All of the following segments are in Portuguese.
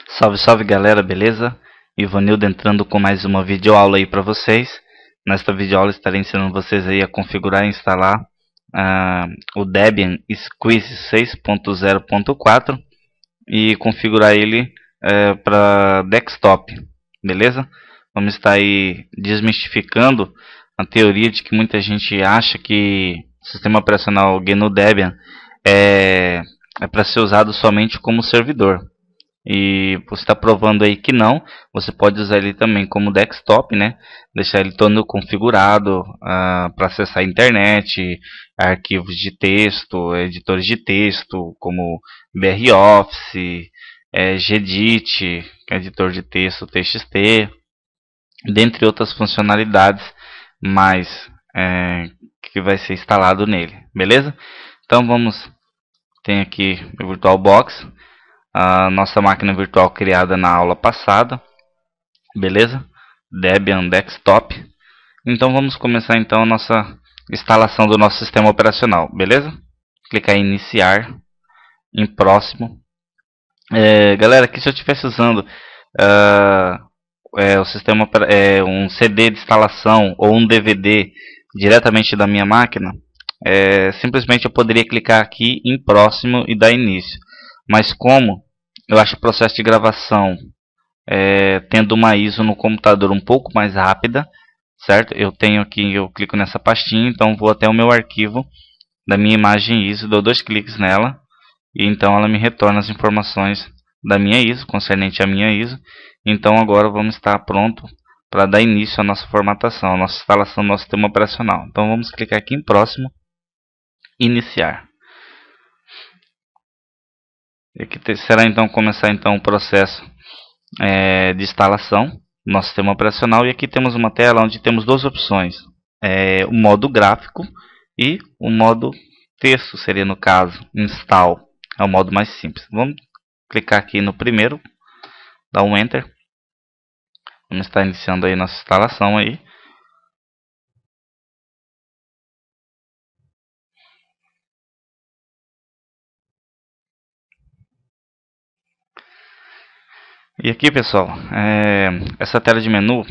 Salve, salve galera, beleza? Ivanildo entrando com mais uma videoaula aí para vocês. Nesta videoaula estarei ensinando vocês aí a configurar e instalar o Debian Squeeze 6.0.4 e configurar ele para desktop, beleza? Vamos estar aí desmistificando a teoria de que muita gente acha que o sistema operacional GNU Debian é para ser usado somente como servidor. E você está provando aí que não. Você pode usar ele também como desktop, né? Deixar ele todo configurado para acessar a internet, arquivos de texto, editores de texto, como BROffice, Gedit, editor de texto TXT, dentre outras funcionalidades mais que vai ser instalado nele, beleza? Então vamos, tem aqui o VirtualBox, a nossa máquina virtual criada na aula passada, beleza? Debian Desktop. Então vamos começar então a nossa instalação do nosso sistema operacional, beleza? Clicar em iniciar, em próximo. Galera, aqui se eu estivesse usando o sistema, um CD de instalação ou um DVD diretamente da minha máquina, simplesmente eu poderia clicar aqui em próximo e dar início. Mas como eu acho o processo de gravação tendo uma ISO no computador um pouco mais rápida, certo? Eu tenho aqui, eu clico nessa pastinha, então vou até o meu arquivo da minha imagem ISO, dou 2 cliques nela e então ela me retorna as informações da minha ISO, concernente à minha ISO. Então agora vamos estar pronto para dar início à nossa formatação, à nossa instalação do nosso sistema operacional. Então vamos clicar aqui em próximo, iniciar. E aqui será então começar então o processo de instalação do nosso sistema operacional. E aqui temos uma tela onde temos duas opções, o modo gráfico e o modo texto, seria no caso install, é o modo mais simples. Vamos clicar aqui no primeiro, dar um enter. Vamos estar iniciando aí nossa instalação aí. E aqui, pessoal, essa tela de menu,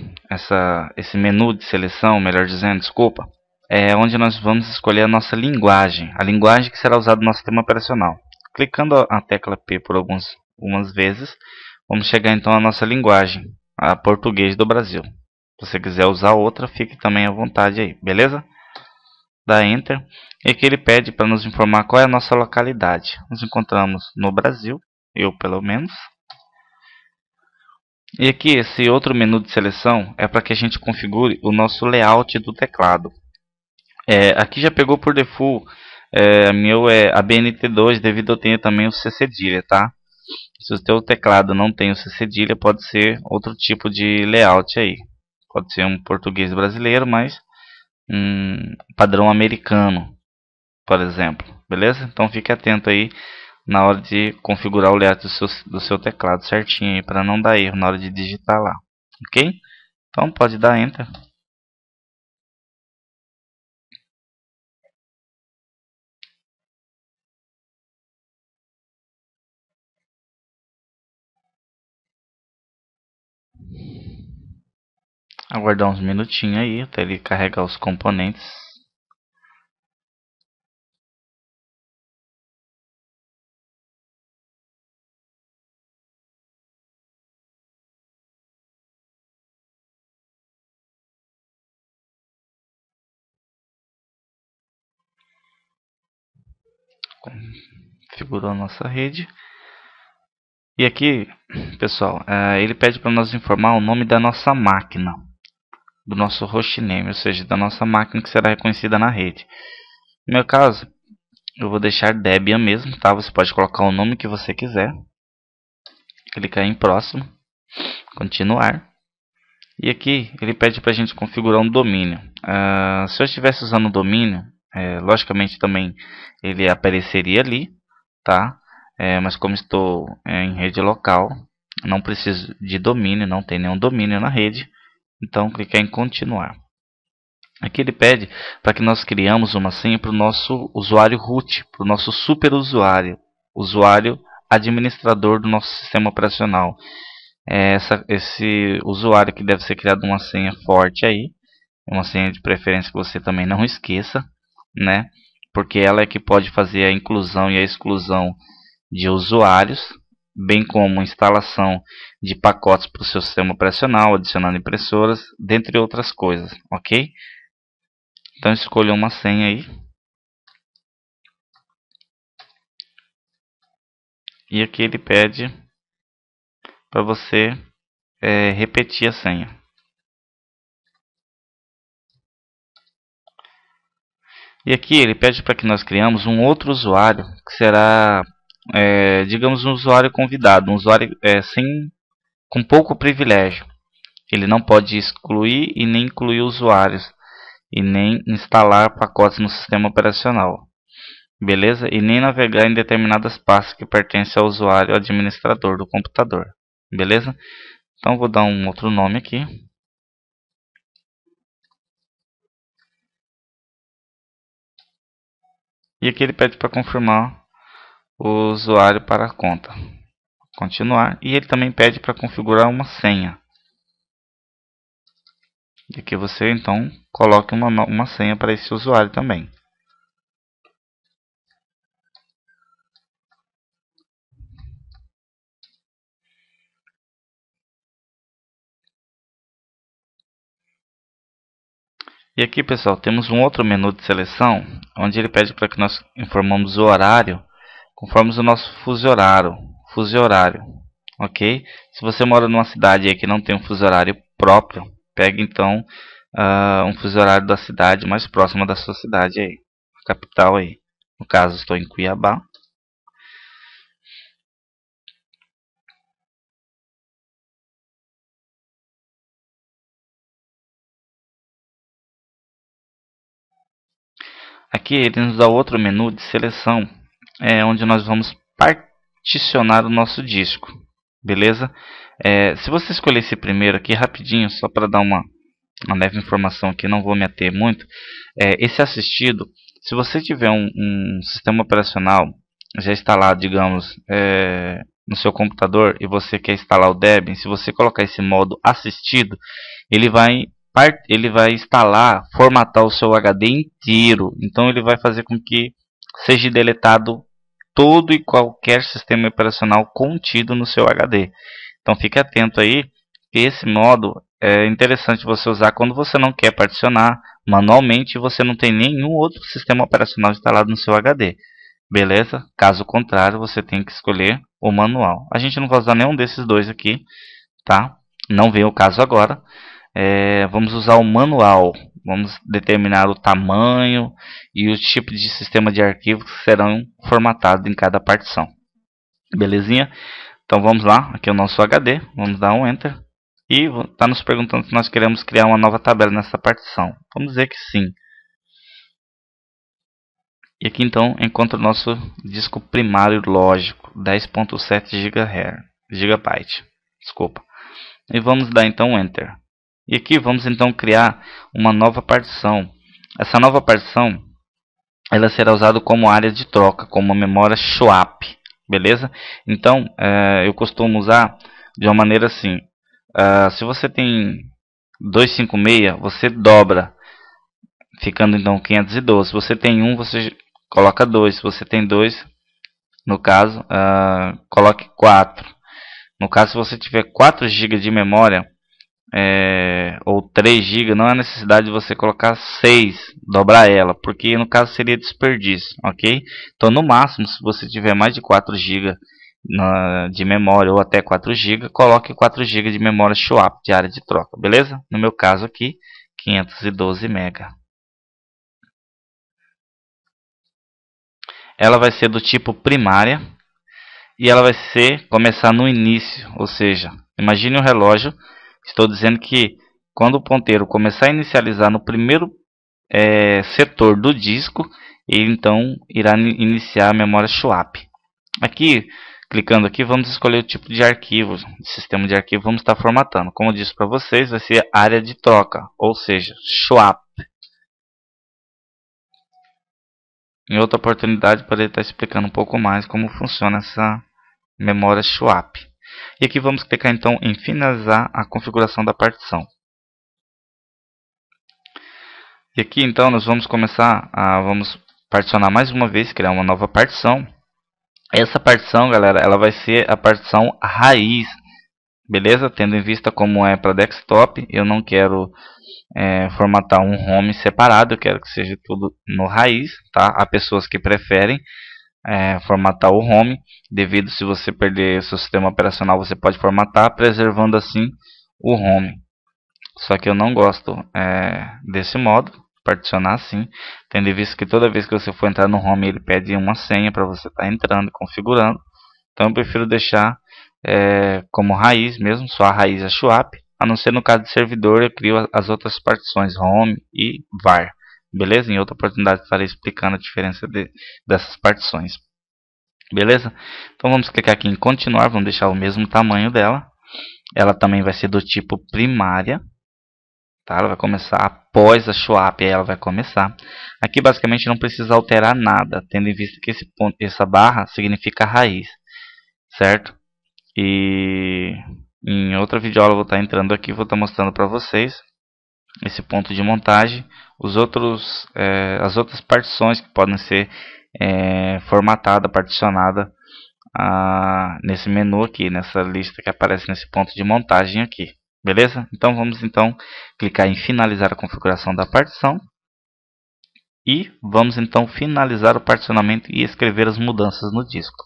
esse menu de seleção, melhor dizendo, desculpa, é onde nós vamos escolher a nossa linguagem, a linguagem que será usada no nosso sistema operacional. Clicando a tecla P por algumas vezes, vamos chegar então à nossa linguagem, a português do Brasil. Se você quiser usar outra, fique também à vontade aí, beleza? Dá Enter, e aqui ele pede para nos informar qual é a nossa localidade. Nos encontramos no Brasil, eu pelo menos. E aqui esse outro menu de seleção é para que a gente configure o nosso layout do teclado. Aqui já pegou por default, meu é ABNT2, devido eu ter também o C cedilha, tá? Se o seu teclado não tem o C cedilha, pode ser outro tipo de layout aí. Pode ser um português brasileiro, mas um padrão americano, por exemplo, beleza? Então fique atento aí na hora de configurar o layout do seu teclado certinho aí, para não dar erro na hora de digitar lá, ok? Então pode dar Enter. Aguardar uns minutinhos aí até ele carregar os componentes. Configurou a nossa rede. E aqui, pessoal, ele pede para nós informar o nome da nossa máquina, do nosso hostname, ou seja, da nossa máquina que será reconhecida na rede. No meu caso, eu vou deixar Debian mesmo, tá? Você pode colocar o nome que você quiser. Clicar em próximo, continuar. E aqui ele pede para a gente configurar um domínio. Se eu estivesse usando o domínio, logicamente também ele apareceria ali, tá? Mas como estou em rede local, não preciso de domínio, não tem nenhum domínio na rede. Então clicar em continuar. Aqui ele pede para que nós criamos uma senha para o nosso usuário root, para o nosso super usuário administrador do nosso sistema operacional. Esse usuário que deve ser criado uma senha forte aí, uma senha de preferência que você também não esqueça, né? Porque ela é que pode fazer a inclusão e a exclusão de usuários, bem como instalação de pacotes para o seu sistema operacional, adicionando impressoras, dentre outras coisas, ok? Então escolha uma senha aí. E aqui ele pede para você repetir a senha. E aqui ele pede para que nós criamos um outro usuário, que será, digamos, um usuário convidado, um usuário com pouco privilégio. Ele não pode excluir e nem incluir usuários, e nem instalar pacotes no sistema operacional. Beleza? E nem navegar em determinadas pastas que pertencem ao usuário administrador do computador. Beleza? Então vou dar um outro nome aqui. E aqui ele pede para confirmar o usuário para a conta. Continuar. E ele também pede para configurar uma senha. E aqui você então coloque uma senha para esse usuário também. E aqui, pessoal, temos um outro menu de seleção, onde ele pede para que nós informamos o horário conforme o nosso fuso horário, ok? Se você mora numa cidade aí que não tem um fuso horário próprio, pegue então um fuso horário da cidade mais próxima da sua cidade aí, capital aí. No caso, estou em Cuiabá. Aqui ele nos dá outro menu de seleção, onde nós vamos particionar o nosso disco, beleza? Se você escolher esse primeiro aqui rapidinho, só para dar uma leve informação aqui, não vou me ater muito, esse assistido, se você tiver um sistema operacional já instalado, digamos, no seu computador e você quer instalar o Debian, se você colocar esse modo assistido, ele vai instalar, formatar o seu HD inteiro. Então ele vai fazer com que seja deletado todo e qualquer sistema operacional contido no seu HD. Então fique atento aí, que esse modo é interessante você usar quando você não quer particionar manualmente e você não tem nenhum outro sistema operacional instalado no seu HD. Beleza? Caso contrário, você tem que escolher o manual. A gente não vai usar nenhum desses dois aqui, tá? Não vem o caso agora. Vamos usar o manual. Vamos determinar o tamanho e o tipo de sistema de arquivos que serão formatados em cada partição. Belezinha? Então vamos lá, aqui é o nosso HD, vamos dar um Enter. E está nos perguntando se nós queremos criar uma nova tabela nessa partição. Vamos dizer que sim. E aqui então encontra o nosso disco primário lógico, 10.7 GB. Desculpa. E vamos dar então Enter. E aqui vamos então criar uma nova partição. Essa nova partição ela será usada como área de troca, como memória swap, beleza? Então eu costumo usar de uma maneira assim. Se você tem 256, você dobra, ficando então 512. Se você tem 1, você coloca 2. Se você tem 2, no caso, coloque 4. No caso, se você tiver 4 GB de memória, ou 3 GB, não há necessidade de você colocar 6, dobrar ela, porque no caso seria desperdício, ok? Então no máximo, se você tiver mais de 4 GB de memória ou até 4 GB, coloque 4 GB de memória swap de área de troca, beleza? No meu caso aqui, 512 MB. Ela vai ser do tipo primária e ela vai começar no início, ou seja, imagine um relógio. Estou dizendo que quando o ponteiro começar a inicializar no primeiro setor do disco, ele então irá iniciar a memória swap. Aqui, clicando aqui, vamos escolher o tipo de arquivo, de sistema de arquivo, vamos estar formatando. Como eu disse para vocês, vai ser área de troca, ou seja, swap. Em outra oportunidade, poderia estar explicando um pouco mais como funciona memória swap. E aqui vamos clicar então em finalizar a configuração da partição. E aqui então nós vamos começar vamos particionar mais uma vez, criar uma nova partição. Essa partição, galera, ela vai ser a partição raiz, beleza? Tendo em vista como é para desktop, eu não quero formatar um home separado, eu quero que seja tudo no raiz, tá? Há pessoas que preferem formatar o home, devido se você perder seu sistema operacional, você pode formatar, preservando assim o home. Só que eu não gosto desse modo, particionar assim, tendo em vista que toda vez que você for entrar no home, ele pede uma senha para você estar entrando e configurando. Então eu prefiro deixar como raiz mesmo, só a raiz é swap, a não ser no caso de servidor, eu crio as outras partições home e var. Beleza? Em outra oportunidade estarei explicando a diferença dessas partições. Beleza? Então vamos clicar aqui em continuar, vamos deixar o mesmo tamanho dela. Ela também vai ser do tipo primária. Tá? Ela vai começar após a swap, aí ela vai começar. Aqui basicamente não precisa alterar nada, tendo em vista que essa barra significa raiz. Certo? E em outra videoaula eu vou estar entrando aqui, vou estar mostrando para vocês esse ponto de montagem, as outras partições que podem ser formatada, particionada nesse menu aqui, nessa lista que aparece nesse ponto de montagem aqui, beleza? Então vamos clicar em finalizar a configuração da partição e vamos então finalizar o particionamento e escrever as mudanças no disco.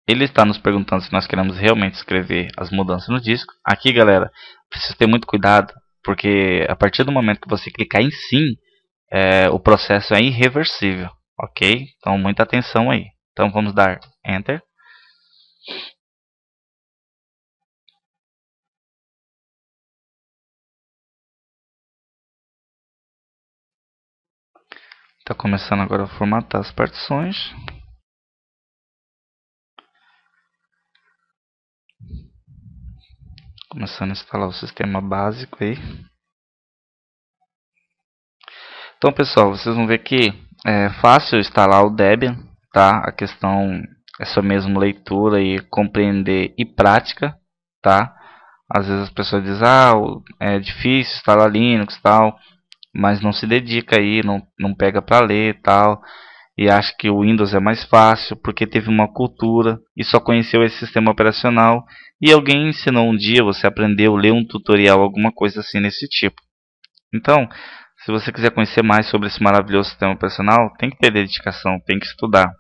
Ele está nos perguntando se nós queremos realmente escrever as mudanças no disco. Aqui, galera, precisa ter muito cuidado, porque a partir do momento que você clicar em sim, o processo é irreversível, ok? Então, muita atenção aí. Então, vamos dar Enter. Está começando agora a formatar as partições. Começando a instalar o sistema básico aí. Então, pessoal, vocês vão ver que é fácil instalar o Debian, tá? A questão é só mesmo leitura e compreender e prática, tá? Às vezes as pessoas dizem, é difícil instalar Linux e tal, mas não se dedica aí, não pega para ler e tal, e acha que o Windows é mais fácil porque teve uma cultura e só conheceu esse sistema operacional e alguém ensinou um dia, você aprendeu, leu um tutorial, alguma coisa assim nesse tipo. Então, se você quiser conhecer mais sobre esse maravilhoso sistema operacional, tem que ter dedicação, tem que estudar.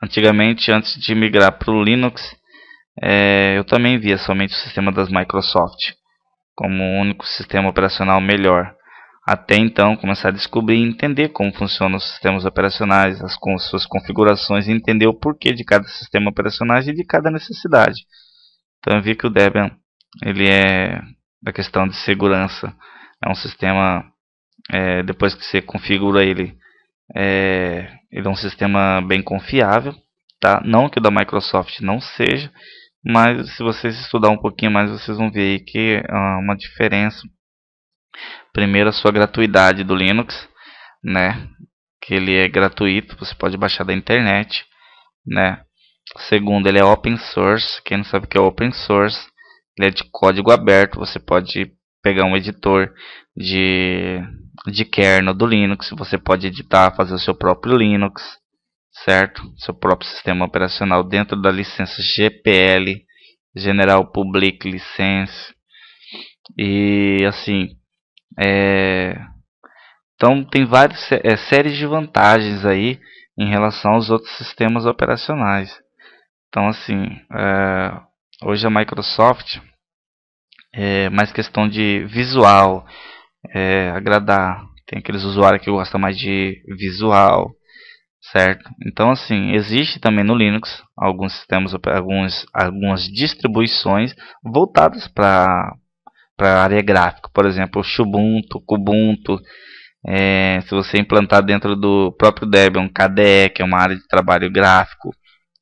Antigamente, antes de migrar para o Linux, eu também via somente o sistema das Microsoft como o único sistema operacional melhor. Até então, começar a descobrir e entender como funcionam os sistemas operacionais, com suas configurações, e entender o porquê de cada sistema operacional e de cada necessidade. Então eu vi que o Debian, ele é da questão de segurança, é um sistema, depois que você configura ele é um sistema bem confiável, tá? Não que o da Microsoft não seja, mas se vocês estudar um pouquinho mais, vocês vão ver aí que há uma diferença. Primeiro, a sua gratuidade do Linux, né? Que ele é gratuito, você pode baixar da internet, né? Segundo, ele é open source. Quem não sabe o que é open source, ele é de código aberto. Você pode pegar um editor de kernel do Linux, você pode editar, fazer o seu próprio Linux, certo? Seu próprio sistema operacional dentro da licença GPL, General Public License. E assim, então tem várias séries de vantagens aí em relação aos outros sistemas operacionais. Então assim, hoje a Microsoft é mais questão de visual, agradar. Tem aqueles usuários que gostam mais de visual, certo? Então assim, existe também no Linux alguns sistemas, algumas distribuições voltadas para a área gráfica, por exemplo, o Xubuntu, Kubuntu. Se você implantar dentro do próprio Debian KDE, que é uma área de trabalho gráfico,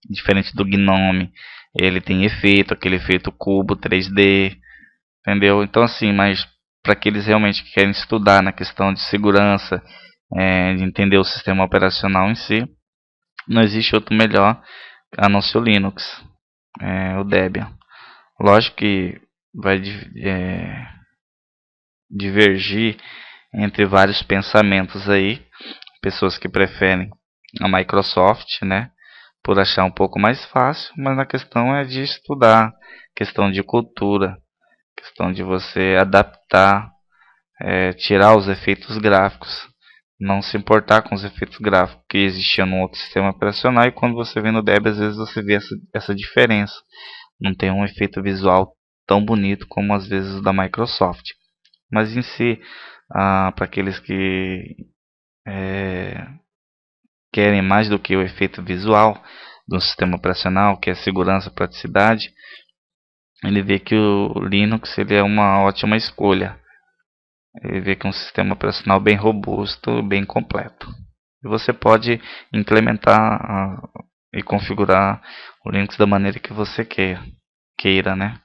diferente do GNOME, ele tem efeito, aquele efeito cubo 3D, entendeu? Então assim, mas para aqueles realmente que querem estudar na questão de segurança, de entender o sistema operacional em si, Não existe outro melhor a não ser o Linux, o Debian. Lógico que vai divergir entre vários pensamentos aí, pessoas que preferem a Microsoft, né, por achar um pouco mais fácil, mas a questão é de estudar, questão de cultura, questão de você adaptar, tirar os efeitos gráficos, não se importar com os efeitos gráficos que existiam no outro sistema operacional, e quando você vê no Debian, às vezes você vê essa diferença, não tem um efeito visual tão bonito como às vezes o da Microsoft. Mas em si, para aqueles que querem mais do que o efeito visual do sistema operacional, que é segurança e praticidade, ele vê que o Linux ele é uma ótima escolha. Ele vê que é um sistema operacional bem robusto, bem completo. E você pode implementar e configurar o Linux da maneira que você queira, né?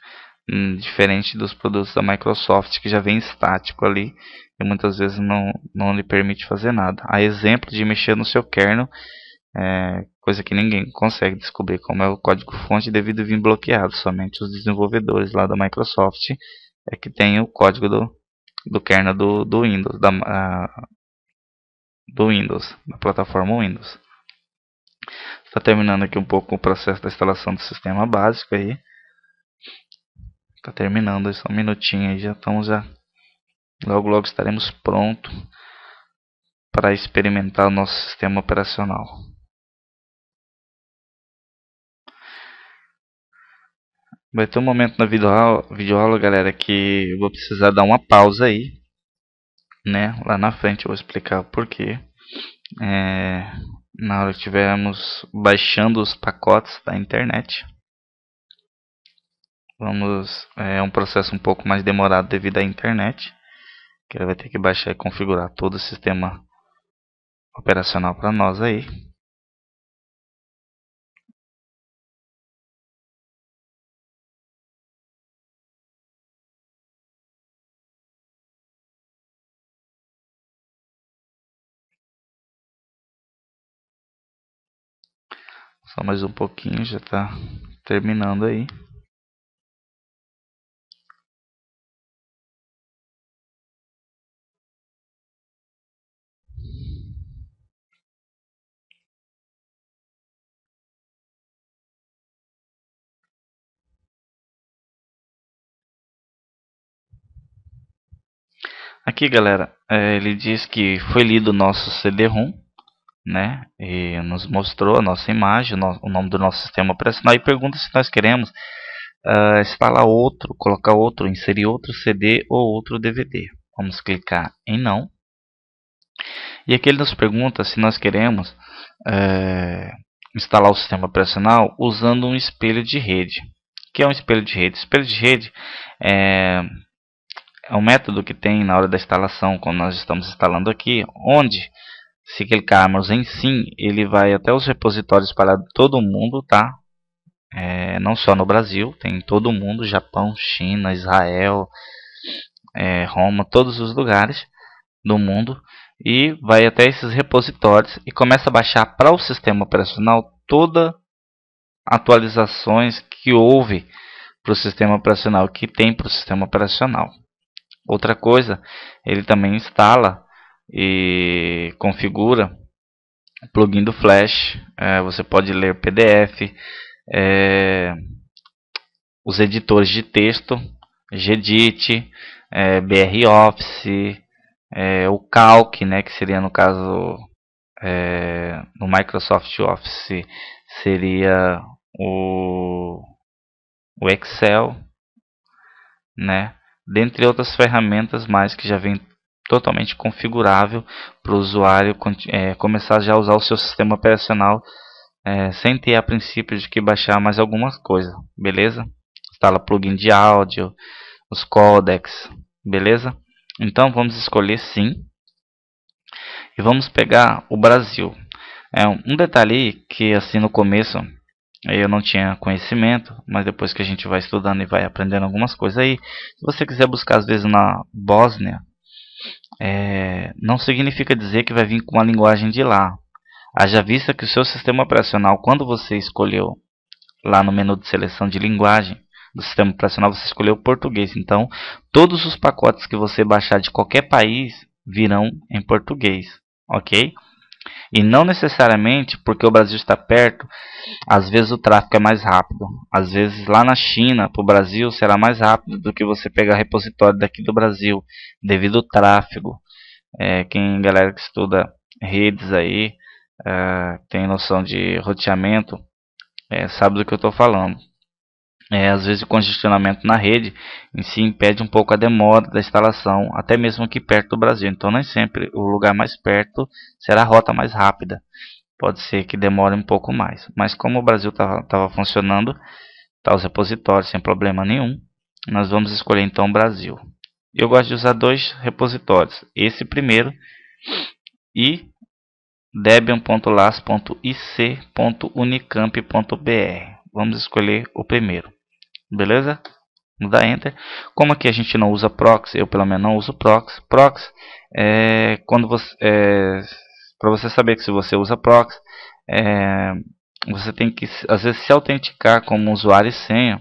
Diferente dos produtos da Microsoft, que já vem estático ali e muitas vezes não lhe permite fazer nada. A exemplo de mexer no seu kernel, coisa que ninguém consegue descobrir como é o código-fonte devido a vir bloqueado. Somente os desenvolvedores lá da Microsoft é que tem o código do kernel do Windows, do Windows, da plataforma Windows. Está terminando aqui um pouco o processo da instalação do sistema básico aí. Está terminando, só um minutinho aí, logo estaremos prontos para experimentar o nosso sistema operacional. Vai ter um momento na videoaula, galera, que eu vou precisar dar uma pausa aí, né? Lá na frente eu vou explicar o porquê. Na hora que estivermos baixando os pacotes da internet, é um processo um pouco mais demorado devido à internet, que ele vai ter que baixar e configurar todo o sistema operacional para nós aí. Só mais um pouquinho, já está terminando aí. Aqui, galera, ele diz que foi lido o nosso CD-ROM, né? E nos mostrou a nossa imagem, o nome do nosso sistema operacional, e pergunta se nós queremos instalar outro, colocar outro, inserir outro CD ou outro DVD. Vamos clicar em não. E aqui ele nos pergunta se nós queremos instalar o sistema operacional usando um espelho de rede. O que é um espelho de rede? Espelho de rede é um método que tem na hora da instalação, como nós estamos instalando aqui, onde, se clicarmos em sim, ele vai até os repositórios espalhados em todo o mundo, tá? Não só no Brasil, tem em todo o mundo, Japão, China, Israel, Roma, todos os lugares do mundo, e vai até esses repositórios e começa a baixar para o sistema operacional todas atualizações que houve para o sistema operacional, que tem para o sistema operacional. Outra coisa, ele também instala e configura plugin do Flash. Você pode ler PDF, os editores de texto, Gedit, BR Office, o Calc, né, que seria no caso no Microsoft Office seria o Excel, né? Dentre outras ferramentas mais que já vem totalmente configurável para o usuário começar já a usar o seu sistema operacional sem ter a princípio de que baixar mais algumas coisas, beleza? Instala plugin de áudio, os codecs, beleza? Então vamos escolher sim e vamos pegar o Brasil. Um detalhe aí que assim no começo eu não tinha conhecimento, mas depois que a gente vai estudando e vai aprendendo algumas coisas aí, se você quiser buscar às vezes na Bósnia, não significa dizer que vai vir com uma linguagem de lá. Haja vista que o seu sistema operacional, quando você escolheu lá no menu de seleção de linguagem do sistema operacional, você escolheu português. Então, todos os pacotes que você baixar de qualquer país virão em português, ok? E não necessariamente porque o Brasil está perto, às vezes o tráfego é mais rápido. Às vezes lá na China, para o Brasil, será mais rápido do que você pegar repositório daqui do Brasil, devido ao tráfego. Galera que estuda redes aí, tem noção de roteamento, sabe do que eu estou falando. Às vezes o congestionamento na rede em si impede um pouco a demora da instalação, até mesmo aqui perto do Brasil. Então nem sempre o lugar mais perto será a rota mais rápida. Pode ser que demore um pouco mais. Mas como o Brasil estava funcionando, tá os repositórios sem problema nenhum, nós vamos escolher então o Brasil. Eu gosto de usar dois repositórios. Esse primeiro e debian.las.ic.unicamp.br. Vamos escolher o primeiro. Beleza? Vamos dar Enter. Como aqui a gente não usa proxy, eu pelo menos não uso proxy. Proxy é quando você, para você saber que se você usa proxy, você tem que às vezes se autenticar como usuário e senha,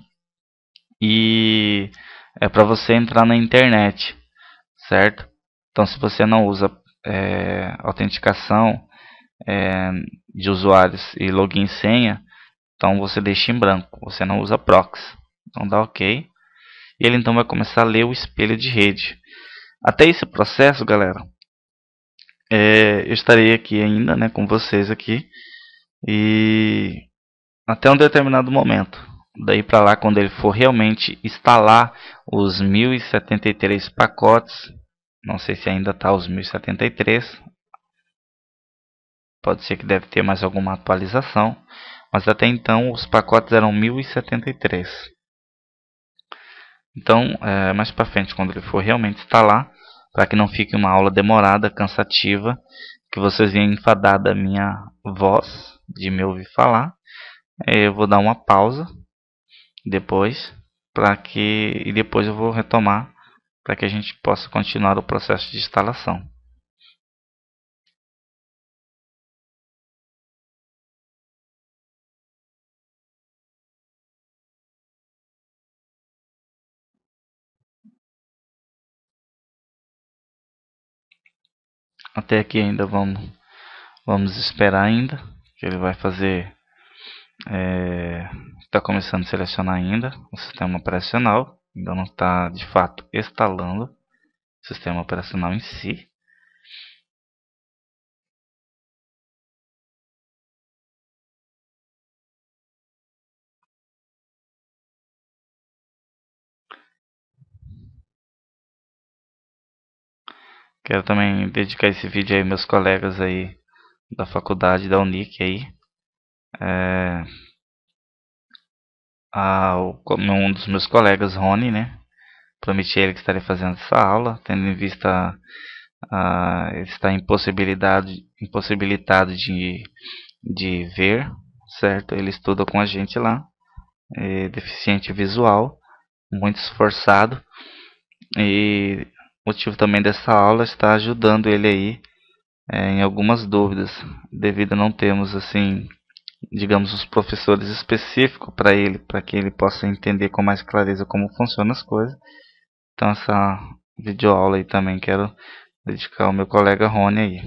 e é para você entrar na internet, certo? Então se você não usa autenticação de usuários e login e senha, então você deixa em branco, você não usa proxy. Então dá OK. E ele então vai começar a ler o espelho de rede. Até esse processo, galera, eu estarei aqui ainda, né, com vocês aqui, e até um determinado momento. Daí para lá, quando ele for realmente instalar os 1073 pacotes, não sei se ainda está os 1073, pode ser que deve ter mais alguma atualização, mas até então os pacotes eram 1073. Então, mais para frente, quando ele for realmente instalar, para que não fique uma aula demorada, cansativa, que vocês venham enfadar da minha voz, de me ouvir falar, eu vou dar uma pausa depois, e depois eu vou retomar para que a gente possa continuar o processo de instalação. Até aqui ainda vamos esperar ainda, que ele vai fazer. Está começando a selecionar ainda o sistema operacional, ainda não está de fato instalando o sistema operacional em si. Quero também dedicar esse vídeo aí aos meus colegas aí da faculdade da Unic aí. Um dos meus colegas, Rony, né? Prometi a ele que estaria fazendo essa aula, tendo em vista ele está impossibilitado de ver, certo? Ele estuda com a gente lá, é deficiente visual, muito esforçado, e o motivo também dessa aula está ajudando ele aí em algumas dúvidas, devido a não termos assim, digamos, os professores específicos para ele, para que ele possa entender com mais clareza como funcionam as coisas. Então essa videoaula aí também quero dedicar ao meu colega Rony aí.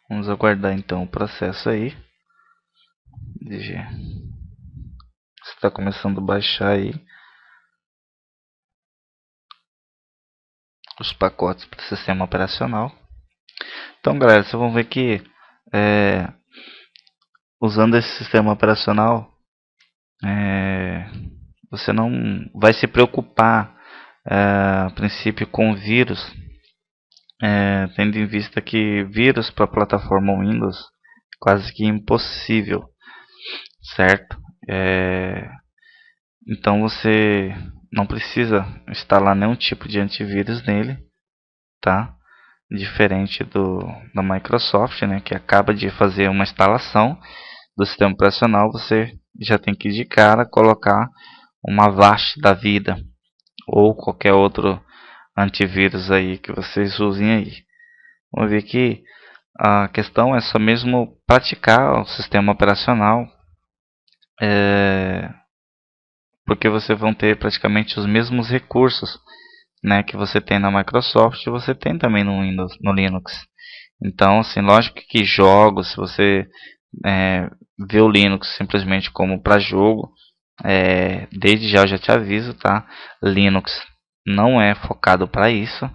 Vamos aguardar então o processo aí. Está começando a baixar aí. os pacotes para o sistema operacional. Então, galera, vocês vão ver que usando esse sistema operacional, você não vai se preocupar a princípio com vírus, tendo em vista que vírus para a plataforma Windows é quase que impossível, certo? Então você não precisa instalar nenhum tipo de antivírus nele, tá? Diferente da Microsoft, né, que acaba de fazer uma instalação do sistema operacional, você já tem que de cara colocar uma Avast da vida ou qualquer outro antivírus aí que vocês usem aí. Vamos ver que a questão é só mesmo praticar o sistema operacional, porque vocês vão ter praticamente os mesmos recursos, né, que você tem na Microsoft, você tem também no Windows, no Linux. Então, assim, lógico que jogos, se você vê o Linux simplesmente como para jogo, desde já eu já te aviso, tá? Linux não é focado para isso,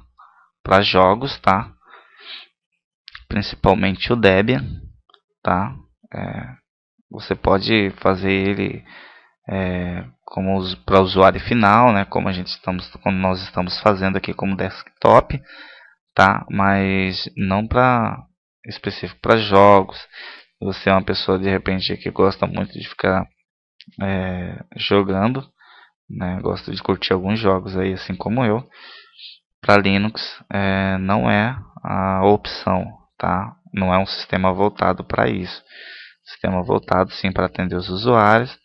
para jogos, tá? Principalmente o Debian, tá? Você pode fazer ele como para usuário final, né? Como nós estamos fazendo aqui como desktop, tá? Mas não para específico para jogos. Se você é uma pessoa de repente que gosta muito de ficar jogando, né? Gosta de curtir alguns jogos aí, assim como eu. Para Linux não é a opção, tá? Não é um sistema voltado para isso. Sistema voltado sim para atender os usuários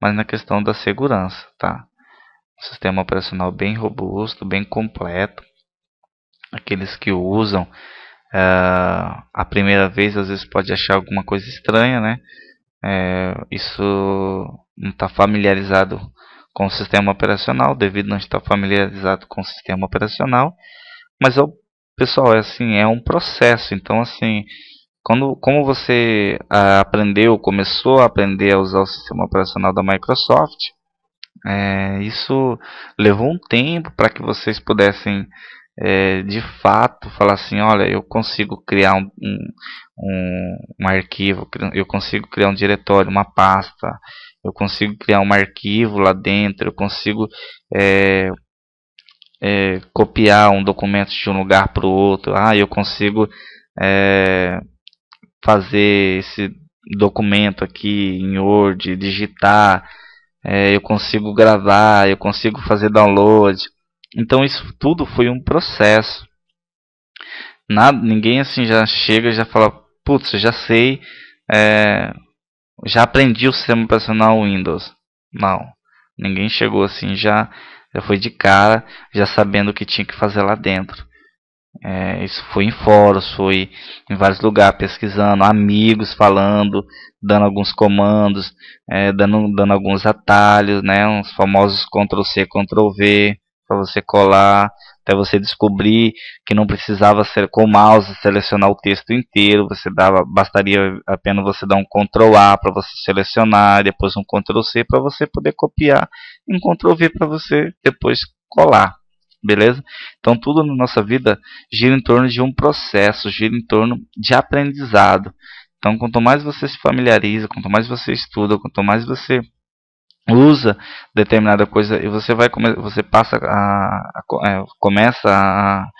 mas na questão da segurança, tá? Sistema operacional bem robusto, bem completo. Aqueles que o usam a primeira vez às vezes pode achar alguma coisa estranha, né? Isso não está familiarizado com o sistema operacional, devido a não estar familiarizado com o sistema operacional. Mas pessoal, é um processo. Então, assim, como você começou a aprender a usar o sistema operacional da Microsoft, isso levou um tempo para que vocês pudessem de fato falar assim, olha, eu consigo criar um arquivo, eu consigo criar um diretório, uma pasta, eu consigo criar um arquivo lá dentro, eu consigo copiar um documento de um lugar para o outro, eu consigo fazer esse documento aqui em Word, digitar, eu consigo gravar, eu consigo fazer download. Então isso tudo foi um processo. Ninguém assim já chega e já fala, putz, eu já sei, já aprendi o sistema operacional Windows. Não, ninguém chegou assim, já foi de cara, já sabendo o que tinha que fazer lá dentro. Isso foi em fóruns, foi em vários lugares pesquisando, amigos falando, dando alguns comandos, dando alguns atalhos, né, uns famosos Ctrl+C, Ctrl+V, para você colar, até você descobrir que não precisava ser com o mouse selecionar o texto inteiro, bastaria apenas você dar um Ctrl+A para você selecionar, depois um Ctrl+C para você poder copiar, e um Ctrl+V para você depois colar. Beleza? Então tudo na nossa vida gira em torno de um processo, gira em torno de aprendizado. Então quanto mais você se familiariza, quanto mais você estuda, quanto mais você usa determinada coisa, e você começa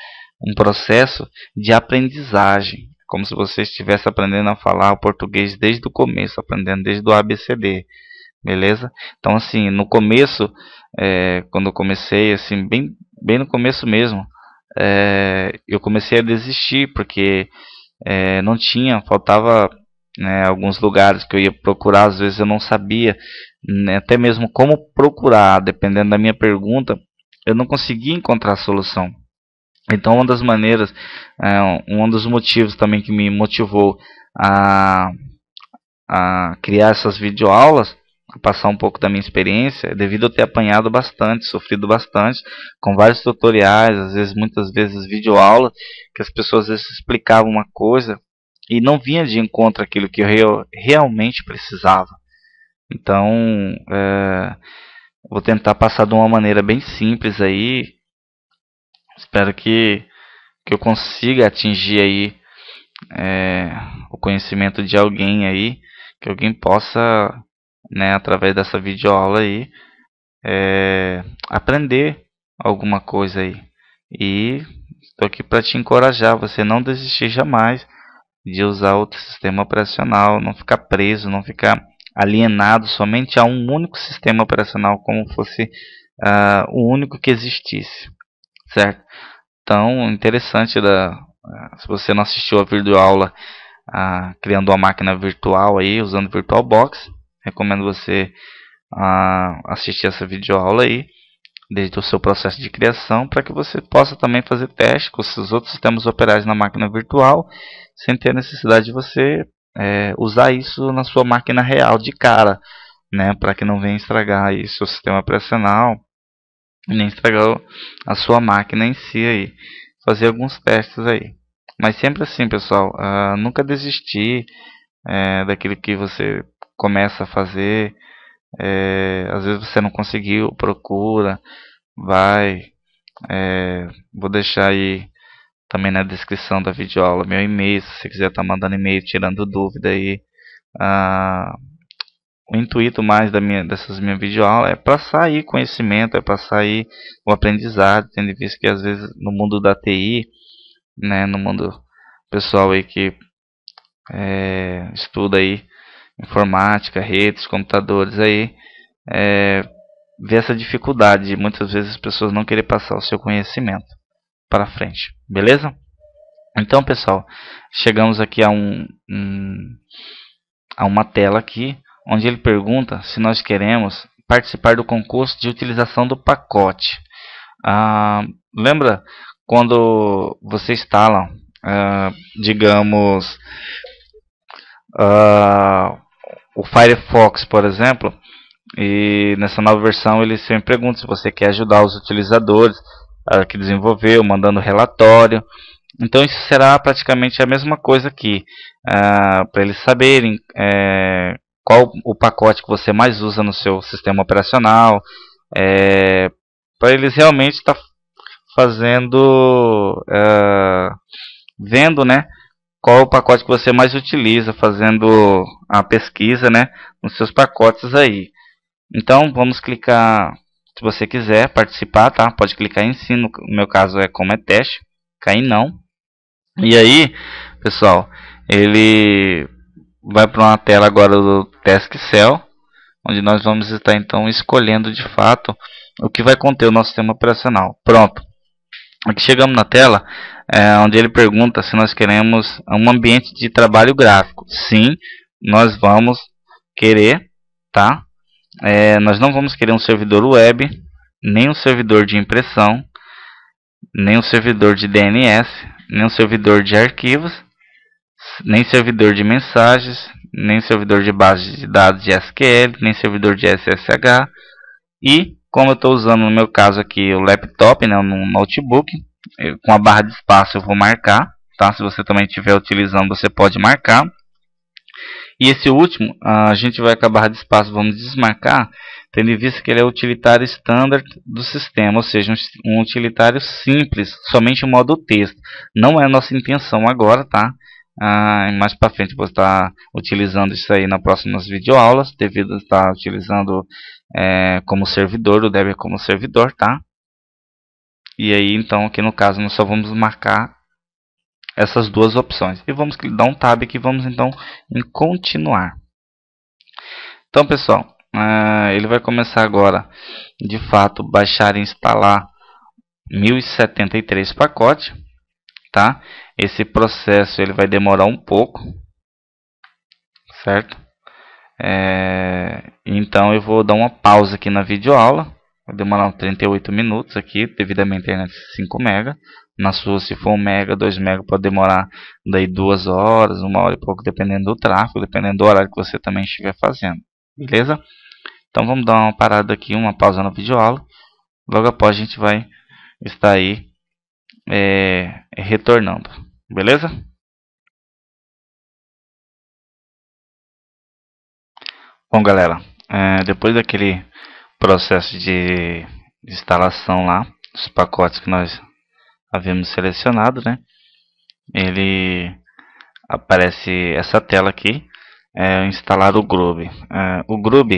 um processo de aprendizagem, como se você estivesse aprendendo a falar o português desde o começo, aprendendo desde o ABCD. Beleza? Então assim, no começo, quando eu comecei, assim, bem no começo mesmo, eu comecei a desistir, porque não tinha, faltava, né, alguns lugares que eu ia procurar, às vezes eu não sabia, né, até mesmo como procurar, dependendo da minha pergunta, eu não conseguia encontrar a solução. Então uma das maneiras, um dos motivos também que me motivou a criar essas videoaulas, passar um pouco da minha experiência, devido a eu ter apanhado bastante, sofrido bastante, com vários tutoriais, muitas vezes videoaulas, que as pessoas às vezes explicavam uma coisa e não vinha de encontro àquilo que eu realmente precisava. Então, vou tentar passar de uma maneira bem simples aí, Espero que eu consiga atingir aí o conhecimento de alguém aí, que alguém possa, né, através dessa videoaula aí, aprender alguma coisa aí. E estou aqui para te encorajar, você não desistir jamais de usar outro sistema operacional, não ficar preso, não ficar alienado somente a um único sistema operacional, como fosse o único que existisse, certo? Então, interessante se você não assistiu a videoaula criando uma máquina virtual aí, usando VirtualBox, recomendo você assistir essa videoaula aí, desde o seu processo de criação, para que você possa também fazer teste com os outros sistemas operados na máquina virtual, sem ter necessidade de você usar isso na sua máquina real de cara, né, para que não venha estragar aí seu sistema operacional, nem estragar a sua máquina em si aí. Fazer alguns testes aí. Mas sempre assim, pessoal, nunca desistir daquilo que você começa a fazer. Às vezes você não conseguiu, procura, vai. Vou deixar aí também na descrição da videoaula meu e-mail, se você quiser estar mandando e-mail, tirando dúvida aí. O intuito mais dessas minhas videoaulas é passar aí conhecimento, é passar aí o aprendizado, tendo visto que às vezes no mundo da TI, né, no mundo pessoal aí que estuda aí informática, redes, computadores aí, vê essa dificuldade de muitas vezes as pessoas não querem passar o seu conhecimento para frente, beleza? Então, pessoal, chegamos aqui a uma tela aqui, onde ele pergunta se nós queremos participar do concurso de utilização do pacote. Lembra quando você instala, digamos, o Firefox, por exemplo, e nessa nova versão ele sempre pergunta se você quer ajudar os utilizadores que desenvolveu, mandando relatório. Então isso será praticamente a mesma coisa aqui, para eles saberem qual o pacote que você mais usa no seu sistema operacional, para eles realmente estar fazendo, vendo, né, qual o pacote que você mais utiliza, fazendo a pesquisa, né, nos seus pacotes aí. Então vamos clicar, se você quiser participar, tá? Pode clicar em sim, no meu caso é como é teste, cair não. E aí, pessoal, ele vai para uma tela agora do Task Cell, onde nós vamos estar então escolhendo de fato o que vai conter o nosso sistema operacional. Pronto. Aqui chegamos na tela onde ele pergunta se nós queremos um ambiente de trabalho gráfico. Sim, nós vamos querer, tá? Nós não vamos querer um servidor web, nem um servidor de impressão, nem um servidor de DNS, nem um servidor de arquivos, nem servidor de mensagens, nem servidor de base de dados de SQL, nem servidor de SSH. E como eu estou usando no meu caso aqui o laptop, né, no notebook, com a barra de espaço eu vou marcar, tá? Se você também estiver utilizando, você pode marcar. E esse último, a gente vai com a barra de espaço, vamos desmarcar, tendo em vista que ele é o utilitário standard do sistema, ou seja, um utilitário simples, somente em modo texto. Não é a nossa intenção agora, tá? Mais para frente vou estar utilizando isso aí nas próximas videoaulas, devido a estar utilizando como servidor, o Debian como servidor, tá? E aí, então, aqui no caso, nós só vamos marcar essas duas opções. E vamos dar um tab aqui, vamos então em continuar. Então, pessoal, ele vai começar agora, de fato, baixar e instalar 1073 pacotes, tá? Esse processo ele vai demorar um pouco, certo? Então eu vou dar uma pausa aqui na videoaula. Vai demorar uns 38 minutos aqui, devido à minha internet 5 MB. Na sua, se for 1 MB, 2 MB, pode demorar daí 2 horas, 1 hora e pouco, dependendo do tráfego, dependendo do horário que você também estiver fazendo. Beleza? Então vamos dar uma parada aqui, uma pausa na videoaula. Logo após a gente vai estar aí retornando. Beleza? Bom, galera, depois daquele processo de instalação lá, os pacotes que nós havíamos selecionado, né, ele aparece essa tela aqui, instalar o Grub. O Grub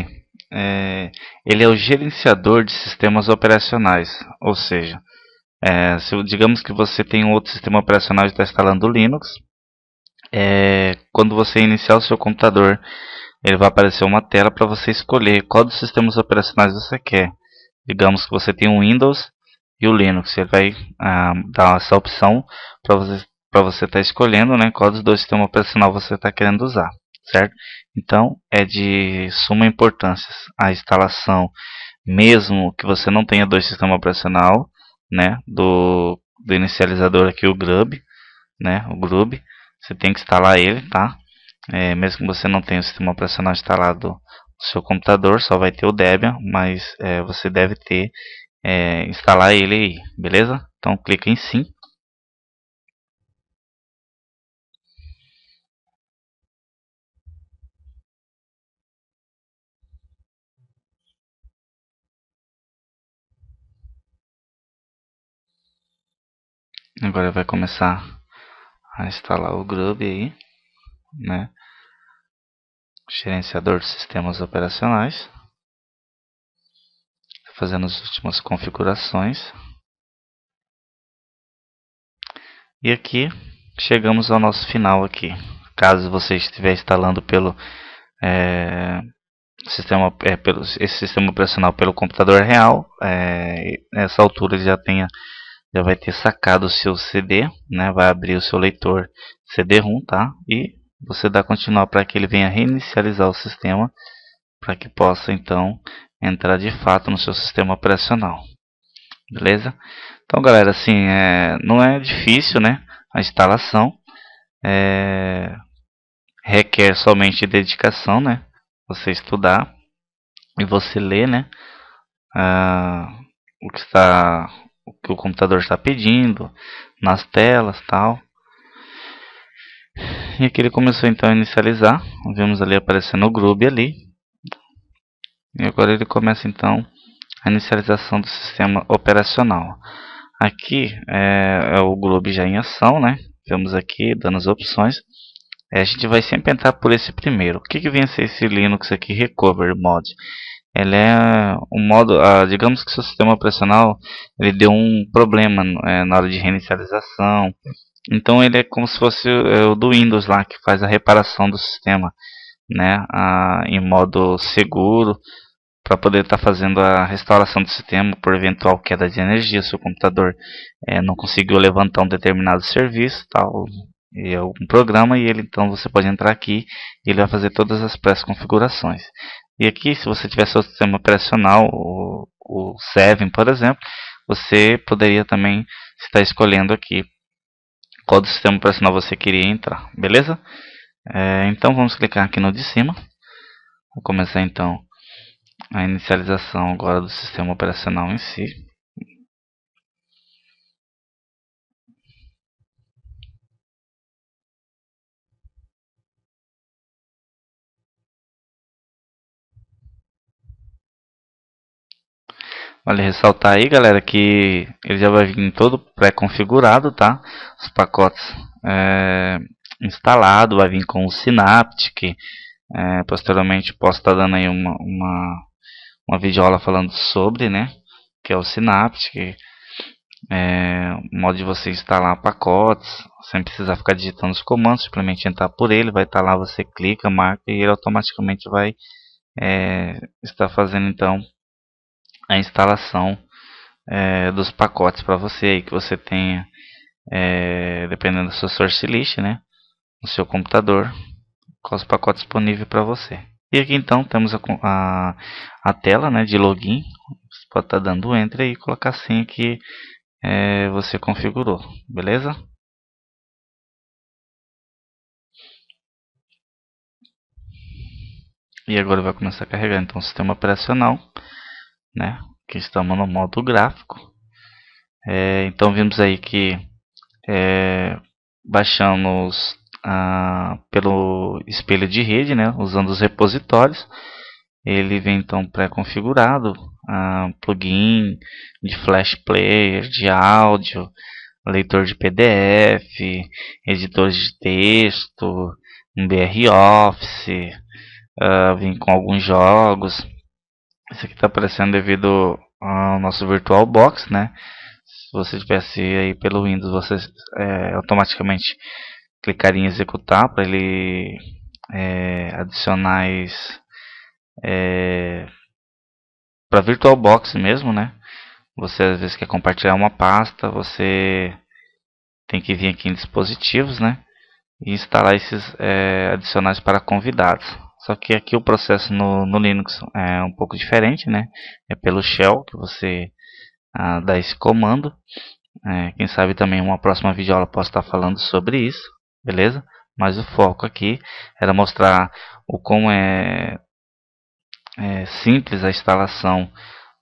ele é o gerenciador de sistemas operacionais, ou seja, digamos que você tem um outro sistema operacional e está instalando o Linux, quando você iniciar o seu computador, ele vai aparecer uma tela para você escolher qual dos sistemas operacionais você quer. Digamos que você tem o Windows e o Linux, ele vai dar essa opção para você estar escolhendo, né, qual dos dois sistemas operacionais você está querendo usar, certo? Então é de suma importância a instalação, mesmo que você não tenha dois sistemas operacionais, né, do inicializador aqui, o Grub, né, o Grub, você tem que instalar ele, tá? Mesmo que você não tenha o sistema operacional instalado no seu computador, só vai ter o Debian, mas você deve ter instalar ele aí, beleza? Então clica em sim. Agora vai começar a instalar o Grub aí, né? Gerenciador de sistemas operacionais. Fazendo as últimas configurações. E aqui chegamos ao nosso final aqui. Caso você estiver instalando pelo esse sistema operacional pelo computador real, nessa altura ele já vai ter sacado o seu CD, né? Vai abrir o seu leitor CD-ROM, tá? E você dá continuar para que ele venha reinicializar o sistema, para que possa então entrar de fato no seu sistema operacional, beleza? Então, galera, assim, não é difícil, né? A instalação requer somente dedicação, né? Você estudar e você ler, né? O que o computador está pedindo nas telas, tal. E aqui ele começou então a inicializar. Vemos ali aparecendo o Grub ali. E agora ele começa então a inicialização do sistema operacional. Aqui é o Grub já em ação, né? Vemos aqui dando as opções. A gente vai sempre entrar por esse primeiro. O que vem a ser esse Linux aqui, Recovery Mod? Ele é um modo, digamos que seu sistema operacional ele deu um problema na hora de reinicialização. Então ele é como se fosse o do Windows lá, que faz a reparação do sistema, né, em modo seguro, para poder estar fazendo a restauração do sistema por eventual queda de energia. Se o computador não conseguiu levantar um determinado serviço, tal, e é um programa, e ele então você pode entrar aqui e ele vai fazer todas as pré-configurações. E aqui, se você tiver seu sistema operacional, o 7, por exemplo, você poderia também estar escolhendo aqui qual do sistema operacional você queria entrar, beleza? Então vamos clicar aqui no de cima. Vou começar então a inicialização agora do sistema operacional em si. Vale ressaltar aí, galera, que ele já vai vir todo pré-configurado, tá? Os pacotes instalado, vai vir com o Synaptic. Posteriormente posso estar dando aí uma videoaula falando sobre, né? Que é o Synaptic. O modo de você instalar pacotes, sem precisar ficar digitando os comandos, simplesmente entrar por ele, vai estar lá, você clica, marca e ele automaticamente vai estar fazendo então a instalação dos pacotes para você aí que você tenha, dependendo da sua source list, né, no seu computador, com os pacotes disponíveis para você. E aqui então temos a tela, né, de login. Você pode estar dando enter e colocar a senha que você configurou, beleza? E agora vai começar a carregar então o sistema operacional, né? Que estamos no modo gráfico. Então vimos aí que baixamos pelo espelho de rede, né? Usando os repositórios. Ele vem então pré-configurado, plugin de flash player, de áudio, leitor de PDF, editores de texto, um BR Office, vem com alguns jogos. Isso aqui está aparecendo devido ao nosso VirtualBox, né? Se você tivesse aí pelo Windows, você automaticamente clicaria em executar para ele adicionar para VirtualBox mesmo, né? Você às vezes quer compartilhar uma pasta, você tem que vir aqui em dispositivos, né? E instalar esses adicionais para convidados. Só que aqui o processo no Linux é um pouco diferente, né? É pelo shell que você dá esse comando. Quem sabe também uma próxima videoaula posso estar falando sobre isso, beleza? Mas o foco aqui era mostrar o como é simples a instalação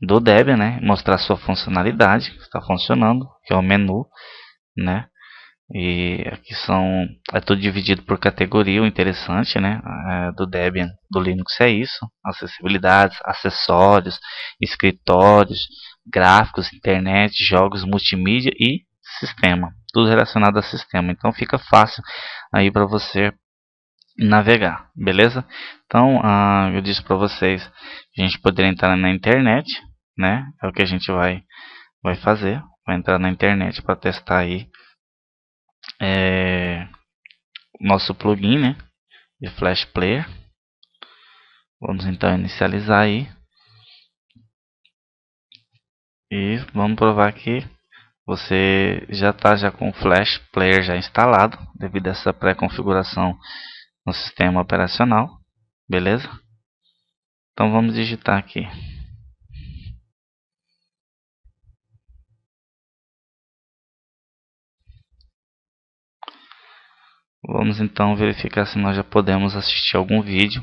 do Debian, né? Mostrar sua funcionalidade, que está funcionando, que é o menu, né? E aqui é tudo dividido por categoria. O interessante, né, do Debian, do Linux é isso: acessibilidades, acessórios, escritórios, gráficos, internet, jogos, multimídia e sistema, tudo relacionado a sistema. Então fica fácil aí para você navegar, beleza? Então eu disse para vocês, a gente poderia entrar na internet, né? É o que a gente vai fazer, vai entrar na internet para testar aí nosso plugin, né, de Flash Player. Vamos então inicializar aí e vamos provar que você já está com o Flash Player já instalado devido a essa pré-configuração no sistema operacional, beleza? Então vamos digitar aqui vamos então verificar se nós já podemos assistir algum vídeo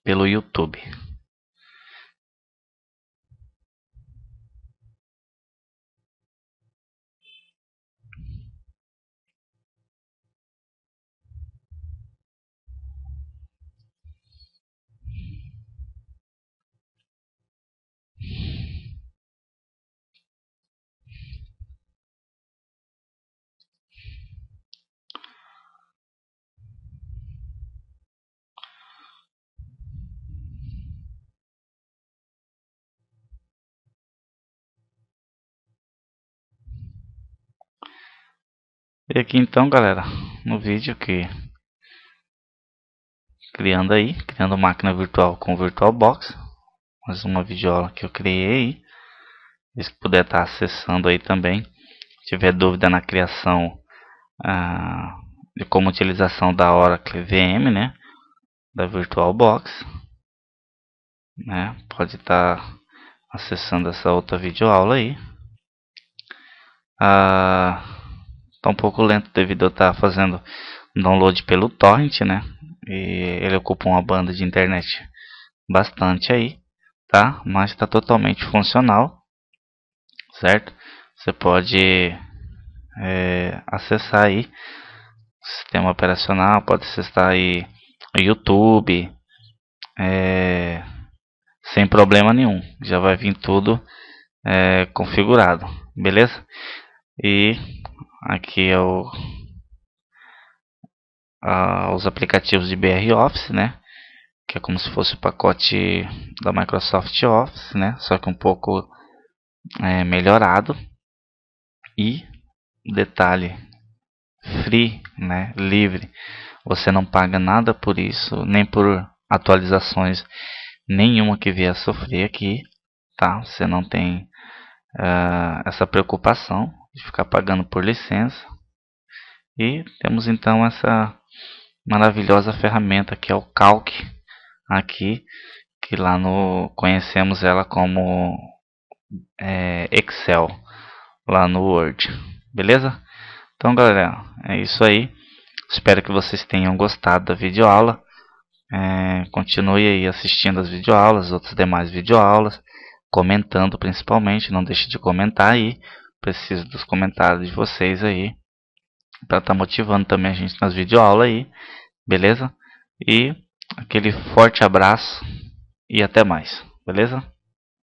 pelo YouTube. E aqui então, galera, no vídeo que criando máquina virtual com VirtualBox, mais uma videoaula que eu criei. Se puder estar acessando aí também, se tiver dúvida na criação de como utilização da Oracle VM, né, da VirtualBox, né, pode estar acessando essa outra videoaula aí. Tá um pouco lento devido a eu estar fazendo download pelo torrent, né, e ele ocupa uma banda de internet bastante aí, tá? Mas está totalmente funcional, certo? Você pode acessar aí o sistema operacional, pode acessar aí o YouTube sem problema nenhum, já vai vir tudo configurado, beleza? E aqui é os aplicativos de BR Office, né? Que é como se fosse o pacote da Microsoft Office, né? Só que um pouco melhorado. E detalhe, free, né? Livre. Você não paga nada por isso, nem por atualizações nenhuma que vier a sofrer aqui, tá? Você não tem essa preocupação de ficar pagando por licença. E temos então essa maravilhosa ferramenta que é o Calc aqui, que lá conhecemos ela como Excel lá no Word, beleza? Então, galera, é isso aí. Espero que vocês tenham gostado da videoaula. Continue aí assistindo as videoaulas, outras demais videoaulas, comentando principalmente. Não deixe de comentar aí. Preciso dos comentários de vocês aí para estar motivando também a gente nas videoaulas aí, beleza? E aquele forte abraço e até mais, beleza?